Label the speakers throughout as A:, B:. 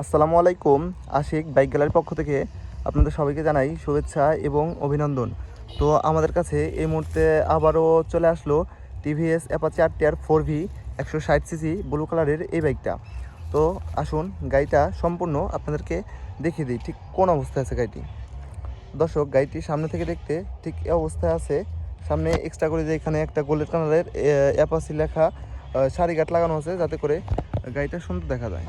A: আসসালামু আলাইকুম। আশিক বাইক গ্যালারির পক্ষ থেকে আপনাদের সবাইকে জানাই শুভেচ্ছা এবং অভিনন্দন। তো আমাদের কাছে এই মুহূর্তে আবারও চলে আসলো TVS Apache R 4V 160 CC blue কালারের এই বাইকটা। তো আসুন গাড়িটা সম্পূর্ণ আপনাদেরকে দেখিয়ে দিই ঠিক কোন অবস্থায় আছে গাড়িটি। দর্শক, গাড়িটি সামনে থেকে দেখতে ঠিক এই অবস্থায় আছে। সামনে এক্সট্রা করে যে এখানে একটা গোল্ডেন কালারের অ্যাপাচি লেখা সারিঘাট লাগানো আছে, যাতে করে গাড়িটা সুন্দর দেখা যায়।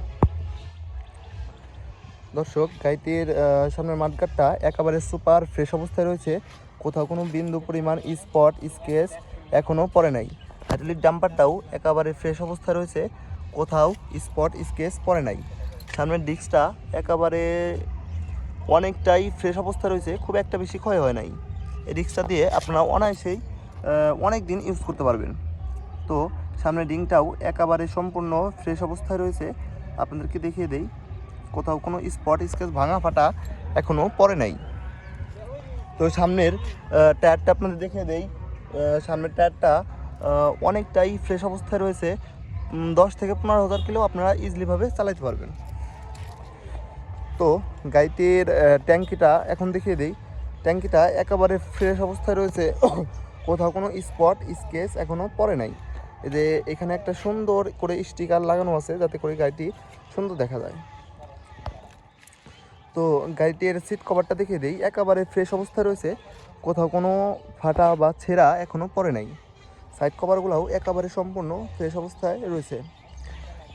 A: দর্শক, গাড়িটির সামনের মাঠগাটটা একেবারে সুপার ফ্রেশ অবস্থায় রয়েছে। কোথাও কোনো বিন্দু পরিমাণ স্পট স্কেচ এখনও পড়ে নাই। হাইড্রোলিক ডাম্পারটাও একেবারে ফ্রেশ অবস্থায় রয়েছে, কোথাও স্পট স্কেচ পড়ে নাই। সামনের ডিস্কটা একেবারে অনেকটাই ফ্রেশ অবস্থা রয়েছে, খুব একটা বেশি ক্ষয় হয় নাই। এই ডিস্কটা দিয়ে আপনারা অনায়াসেই অনেক দিন ইউজ করতে পারবেন। তো সামনের রিংটাও একেবারে সম্পূর্ণ ফ্রেশ অবস্থায় রয়েছে। আপনাদেরকে দেখিয়ে দেই, কোথাও কোনো স্পট স্কেচ ভাঙা ফাটা এখনও পড়ে নাই। তো সামনের টায়ারটা আপনাদের দেখিয়ে দেই। সামনের টায়ারটা অনেকটাই ফ্রেশ অবস্থায় রয়েছে। 10 থেকে 15,000 কিলো আপনারা ইজিলিভাবে চালাতে পারবেন। তো গাড়িটির ট্যাঙ্কিটা এখন দেখিয়ে দিই। ট্যাঙ্কিটা একেবারে ফ্রেশ অবস্থায় রয়েছে, কোথাও কোনো স্পট স্কেচ এখনও পড়ে নাই। এই যে এখানে একটা সুন্দর করে স্টিকার লাগানো আছে, যাতে করে গাড়িটি সুন্দর দেখা যায়। তো গাড়িটির সিট কভারটা দেখিয়ে দিই, একেবারে ফ্রেশ অবস্থায় রয়েছে, কোথাও কোনো ফাটা বা ছেঁড়া এখনও পড়ে নাই। সাইড কভারগুলোও একেবারে সম্পূর্ণ ফ্রেশ অবস্থায় রয়েছে।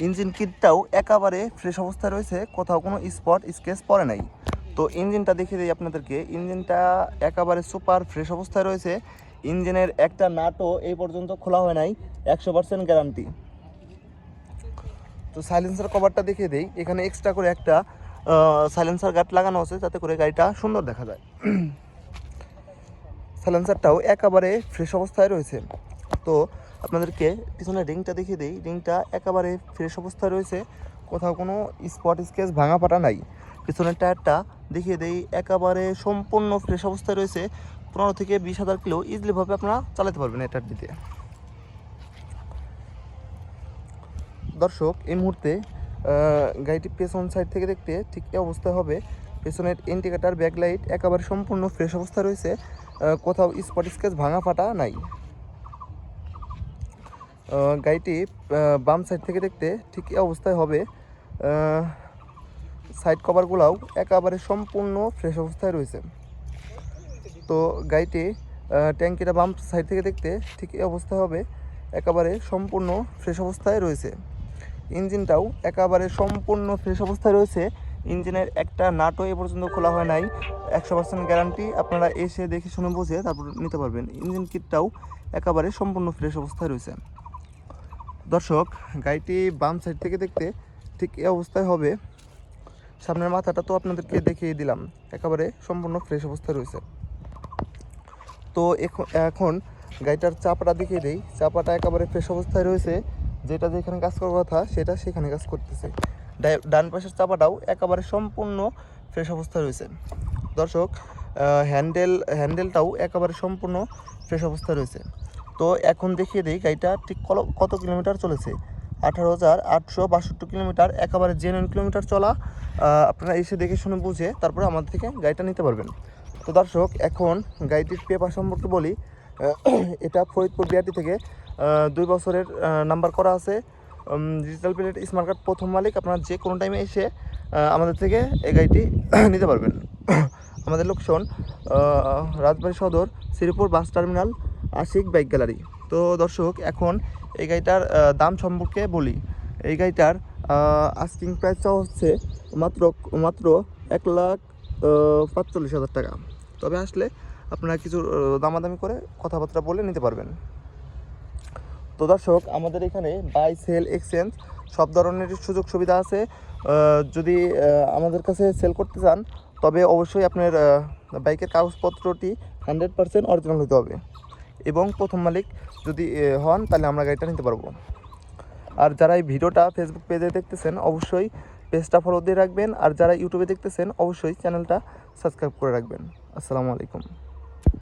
A: ইঞ্জিন কিটটাও একেবারে ফ্রেশ অবস্থায় রয়েছে, কোথাও কোনো স্পট স্কেচ পড়ে নাই। তো ইঞ্জিনটা দেখিয়ে দিই আপনাদেরকে। ইঞ্জিনটা একেবারে সুপার ফ্রেশ অবস্থায় রয়েছে। ইঞ্জিনের একটা নাটও এই পর্যন্ত খোলা হয় নাই, 100% গ্যারান্টি। তো সাইলেন্সার কভারটা দেখিয়ে দিই। এখানে এক্সট্রা করে একটা সাইলেন্সার গার্ড লাগানো আছে, যাতে করে গাড়িটা সুন্দর দেখা যায়। সাইলেন্সারটাও একেবারে ফ্রেশ অবস্থায় রয়েছে। তো আপনাদেরকে পিছনে রিংটা দেখিয়ে দিই। রিংটা একেবারে ফ্রেশ অবস্থায় রয়েছে, কোথাও কোনো স্পট স্কেচ ভাঙা ফাটা নাই। পিছনের টায়ারটা দেখিয়ে দিই, একেবারে সম্পূর্ণ ফ্রেশ অবস্থায় রয়েছে। 15 থেকে 20,000 কিলো ইজিলিভাবে আপনারা চালাতে পারবেন এটার দিতে। দর্শক, এই মুহূর্তে গাড়িটি পেছন সাইড থেকে দেখতে ঠিক এই অবস্থা হবে। পেছনের ইন্ডিকেটার ব্যাকলাইট একেবারে সম্পূর্ণ ফ্রেশ অবস্থা রয়েছে, কোথাও স্পট স্কেচ ভাঙা ফাটা নাই। গাড়িটি বাম সাইড থেকে দেখতে ঠিক এই অবস্থায় হবে। সাইড কভারগুলোও একেবারে সম্পূর্ণ ফ্রেশ অবস্থায় রয়েছে। তো গাড়িটি ট্যাঙ্কিটা বাম সাইড থেকে দেখতে ঠিক এই অবস্থায় হবে, একেবারে সম্পূর্ণ ফ্রেশ অবস্থায় রয়েছে। ইঞ্জিনটাও একেবারে সম্পূর্ণ ফ্রেশ অবস্থায় রয়েছে। ইঞ্জিনের একটা নাটও এ পর্যন্ত খোলা হয় নাই, 100% গ্যারান্টি। আপনারা এসে দেখে শুনে বুঝে তারপর নিতে পারবেন। ইঞ্জিন কিটটাও একেবারে সম্পূর্ণ ফ্রেশ অবস্থায় রয়েছে। দর্শক, গাড়িটি বাম সাইড থেকে দেখতে ঠিক এই অবস্থায় হবে। সামনের মাথাটা তো আপনাদেরকে দেখিয়ে দিলাম, একেবারে সম্পূর্ণ ফ্রেশ অবস্থায় রয়েছে। তো এখন গাড়িটার চাপাটা দেখিয়ে দিই। চাপাটা একেবারে ফ্রেশ অবস্থায় রয়েছে, যেটা যেখানে কাজ করার কথা সেটা সেখানে কাজ করতেছে। ডান পাশের চাপাটাও একেবারে সম্পূর্ণ ফ্রেশ অবস্থায় রয়েছে। দর্শক, হ্যান্ডেলটাও একেবারে সম্পূর্ণ ফ্রেশ অবস্থায় রয়েছে। তো এখন দেখিয়ে দিই গাড়িটা ঠিক কত কিলোমিটার চলেছে। 18,862 কিলোমিটার, একেবারে জেনুইন কিলোমিটার চলা। আপনারা এসে দেখে শুনে বুঝে তারপরে আমাদের থেকে গাড়িটা নিতে পারবেন। তো দর্শক, এখন গাড়িটির পেপার সম্পর্কে বলি। এটা ফরিদপুর বিআরটি থেকে 2 বছরের নাম্বার করা আছে। ডিজিটাল প্লেট, স্মার্ট কার্ড, প্রথম মালিক। আপনারা যে কোনো টাইমে এসে আমাদের থেকে এই গাড়িটি নিতে পারবেন। আমাদের location Rajbari Sadar, Sreepur bus terminal, Ashik bike gallery. তো দর্শক, এখন এই গাড়িটার দাম সম্পর্কে বলি। এই গাড়িটার আস্কিং প্রাইসটা হচ্ছে মাত্র 1,45,000 টাকা। তবে আসলে আপনারা কিছু দামাদামি করে কথাবার্তা বলে নিতে পারবেন। তো দর্শক, আমাদের এখানে বাই সেল এক্সচেঞ্জ সব ধরনের সুযোগ সুবিধা আছে। যদি আমাদের কাছে সেল করতে চান, তবে অবশ্যই আপনার বাইকের কাগজপত্রটি 100% অরিজিনাল হতে হবে, এবং প্রথম মালিক যদি হন, তাহলে আমরা গাড়িটা নিতে পারবো। আর যারা এই ভিডিওটা ফেসবুক পেজে দেখতেছেন, অবশ্যই পেজটা ফলো দিয়ে রাখবেন। আর যারা ইউটিউবে দেখতেছেন, অবশ্যই চ্যানেলটা সাবস্ক্রাইব করে রাখবেন। আসসালামু আলাইকুম।